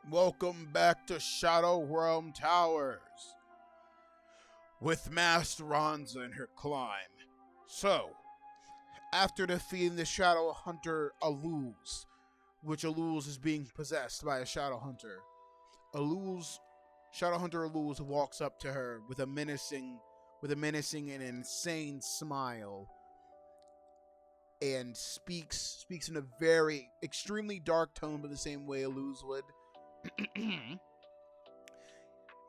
Welcome back to Shadow Realm Towers with Master Ranza and her climb. So, after defeating the Shadow Hunter Aluz, which Aluz is being possessed by a Shadow Hunter, Shadow Hunter Aluz walks up to her with a menacing and insane smile and speaks in a very extremely dark tone, but the same way Aluz would.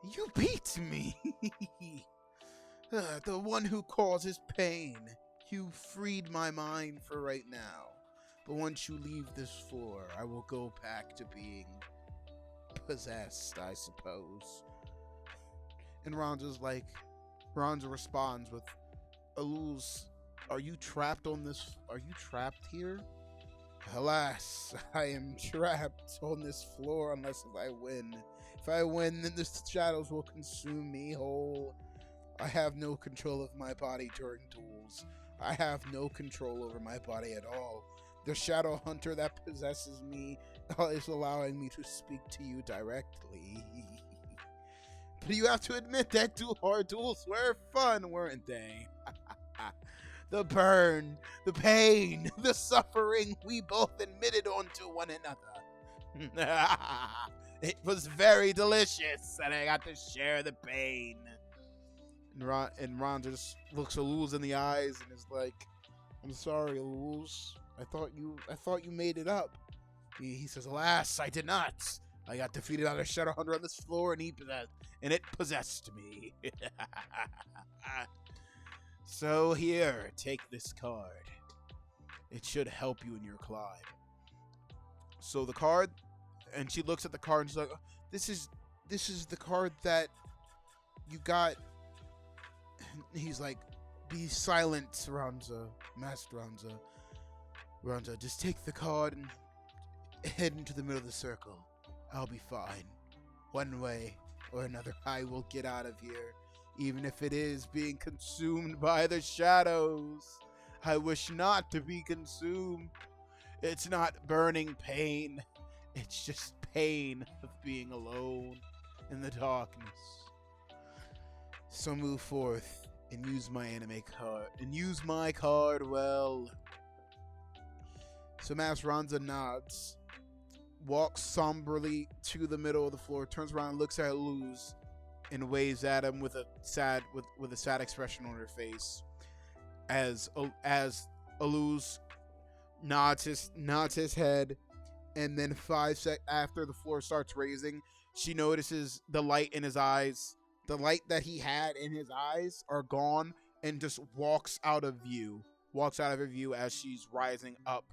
You beat me! The one who causes pain. You freed my mind for right now. But once you leave this floor, I will go back to being possessed, I suppose. And Ranza responds with, Aluz, are you trapped here? Alas, I am trapped on this floor unless I win. If I win, then the shadows will consume me whole. I have no control of my body during duels. I have no control over my body at all. The shadow hunter that possesses me is allowing me to speak to you directly. But you have to admit that hard duels were fun, weren't they? The burn, the pain, the suffering, we both admitted onto one another. It was very delicious, and I got to share the pain. And Ron just looks Aluz in the eyes and is like, I'm sorry, Aluz. I thought you made it up. He says, alas, I did not. I got defeated by a Shadow Hunter on this floor, and it possessed me. So here, take this card. It should help you in your climb. So the card, and she looks at the card and she's like, this is the card that you got. And he's like, be silent, Ranza, Master Ranza. Ranza, just take the card and head into the middle of the circle. I'll be fine. One way or another, I will get out of here. Even if it is being consumed by the shadows. I wish not to be consumed. It's not burning pain. It's just pain of being alone in the darkness. So move forth and use my anime card. And use my card well. So Master Ranza nods. Walks somberly to the middle of the floor. Turns around and looks at Aluz. And waves at him with a sad expression on her face, as Aluz nods his head, and then 5 seconds after the floor starts raising, she notices the light in his eyes, the light that he had in his eyes, are gone, and just walks out of her view as she's rising up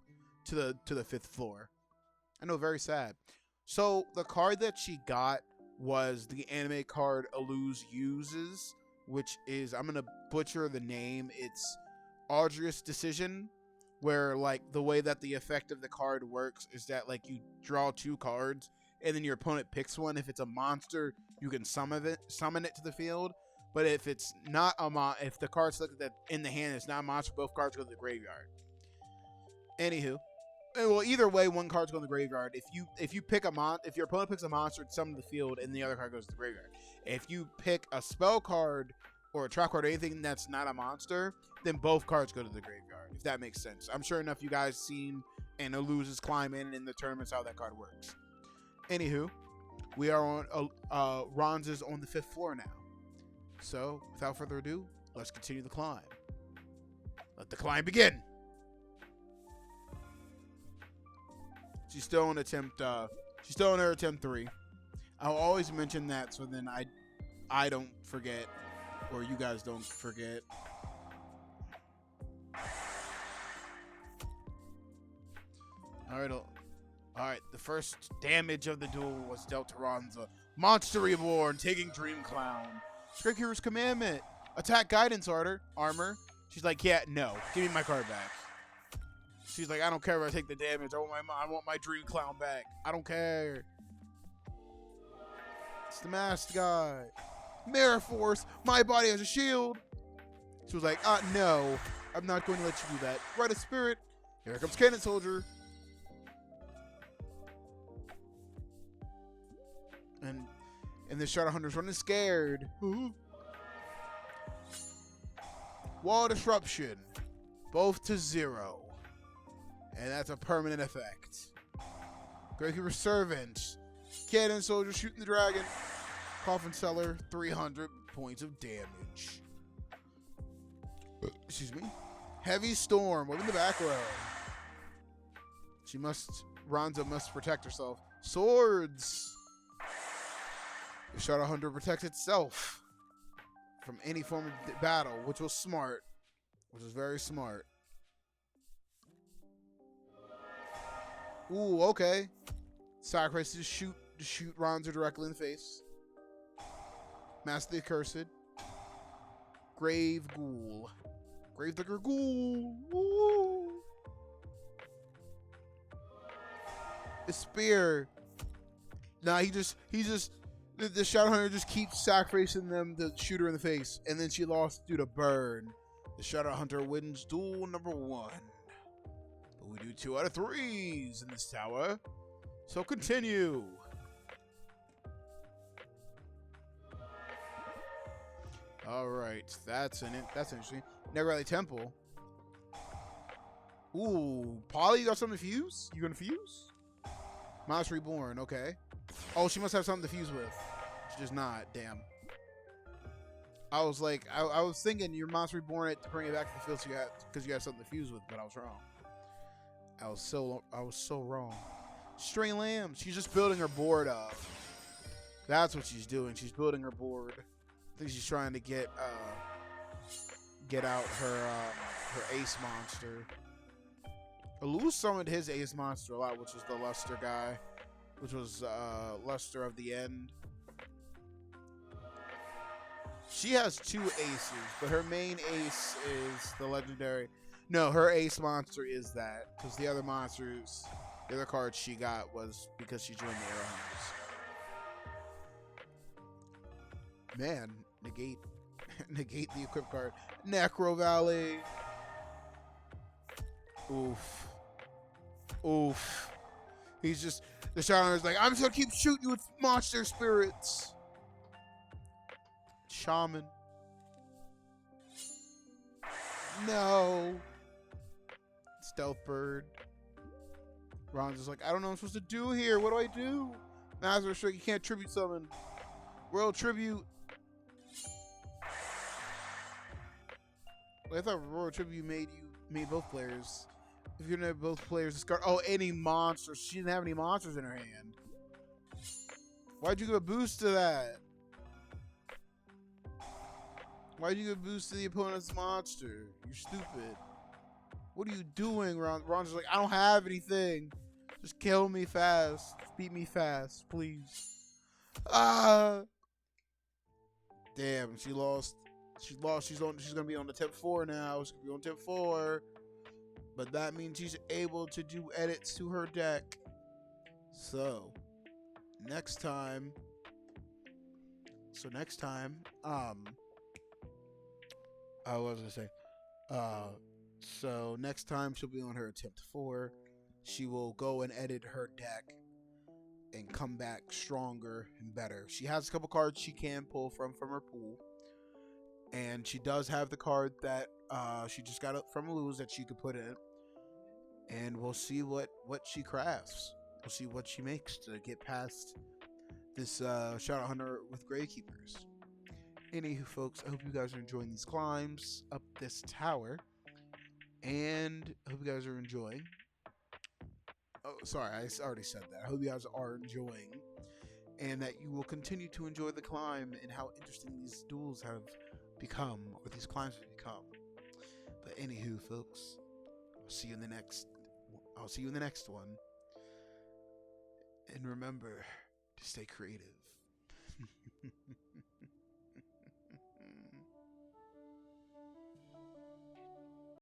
to the 5th floor. I know, very sad. So the card that she got was the anime card Aluz uses, which is, I'm gonna butcher the name, it's Arduous Decision, where like the way that the effect of the card works is that like you draw 2 cards and then your opponent picks one. If it's a monster, you can summon it to the field, but if it's not if the card selected that in the hand is not a monster, both cards go to the graveyard. Anywho, well, either way, one card's going to the graveyard. If your opponent picks a monster, it's summoned to the field, and the other card goes to the graveyard. If you pick a spell card or a trap card or anything that's not a monster, then both cards go to the graveyard. If that makes sense. I'm sure enough you guys seen and Aluz's climb in the tournaments how that card works. Anywho, we are on Ranza's on the 5th floor now. So without further ado, let's continue the climb. Let the climb begin. She's still in her attempt 3. I'll always mention that so then I don't forget, or you guys don't forget. Alright, the first damage of the duel was dealt to Ranza. Monster Reborn, taking Dream Clown. Strike Hero's Commandment. Attack Guidance Armor. She's like, yeah, no. Give me my card back. She's like, I don't care if I take the damage. I want my Dream Clown back. I don't care. It's the masked guy. Mirror Force. My body has a shield. She was like, no. I'm not going to let you do that. Rite of Spirit. Here comes Cannon Soldier. And the Shadow Hunter's running scared. Wall disruption. Both to 0. And that's a permanent effect. Gravekeeper Servant. Cannon Soldier shooting the dragon. Coffin Seller, 300 points of damage. Excuse me. Heavy Storm. What in the back row? Ranza must protect herself. Swords. The Shadow Hunter protects itself from any form of battle, which was smart. Which was very smart. Ooh, okay. Sacrifice to shoot Ranza directly in the face. Master the Accursed. Grave Ghoul. Gravedigger Ghoul. Woo. The spear. Nah, the Shadow Hunter just keeps sacrificing them to shoot her in the face, and then she lost due to burn. The Shadow Hunter wins duel number 1. But we do 2 out of 3s in this tower. So continue. All right, that's interesting. Negrelli Temple. Ooh, Polly, you got something to fuse? You gonna fuse? Mouse Reborn, okay. Oh, she must have something to fuse with. She does not. Damn. I was like, I was thinking your Mouse Reborn it to bring it back to the field because you had something to fuse with, but I was wrong. I was so wrong. Stray Lamb. She's just building her board up. That's what she's doing. She's building her board. I think she's trying to get out her ace monster. Alou summoned his ace monster a lot, which was the Luster guy, which was Luster of the End. She has 2 aces, but her main ace is the legendary. No, her ace monster is that, because the other card she got was because she joined the Arrow Hunters. Man, negate the equip card. Necro Valley. Oof. He's just, the Shadow Hunter's like, I'm just gonna keep shooting you with monster spirits. Shaman. No. Stealth Bird. Ron's like, I don't know what I'm supposed to do here. What do I do? Master Restrict, you can't tribute summon. World Tribute. I thought Royal Tribute made both players. If you're gonna have both players discard, any monsters. She didn't have any monsters in her hand. Why'd you give a boost to that? Why'd you give a boost to the opponent's monster? You're stupid. What are you doing, Ron? Ron's like, I don't have anything. Just kill me fast. Just beat me fast, please. Damn, she lost. She's gonna be on the tip 4 now. She's gonna be on tip 4. But that means she's able to do edits to her deck. So next time, what was I gonna say? So next time she'll be on her attempt 4. She will go and edit her deck and come back stronger and better. She has a couple cards she can pull from her pool. And she does have the card that she just got up from Luz that she could put in. And we'll see what she crafts. We'll see what she makes to get past this Shadow Hunter with Gravekeepers. Anywho, folks, I hope you guys are enjoying these climbs up this tower. And I hope you guys are enjoying. Oh, sorry, I already said that. I hope you guys are enjoying. And that you will continue to enjoy the climb and how interesting these duels have become, or these climbs have become. But anywho, folks, I'll see you in the next one. And remember to stay creative.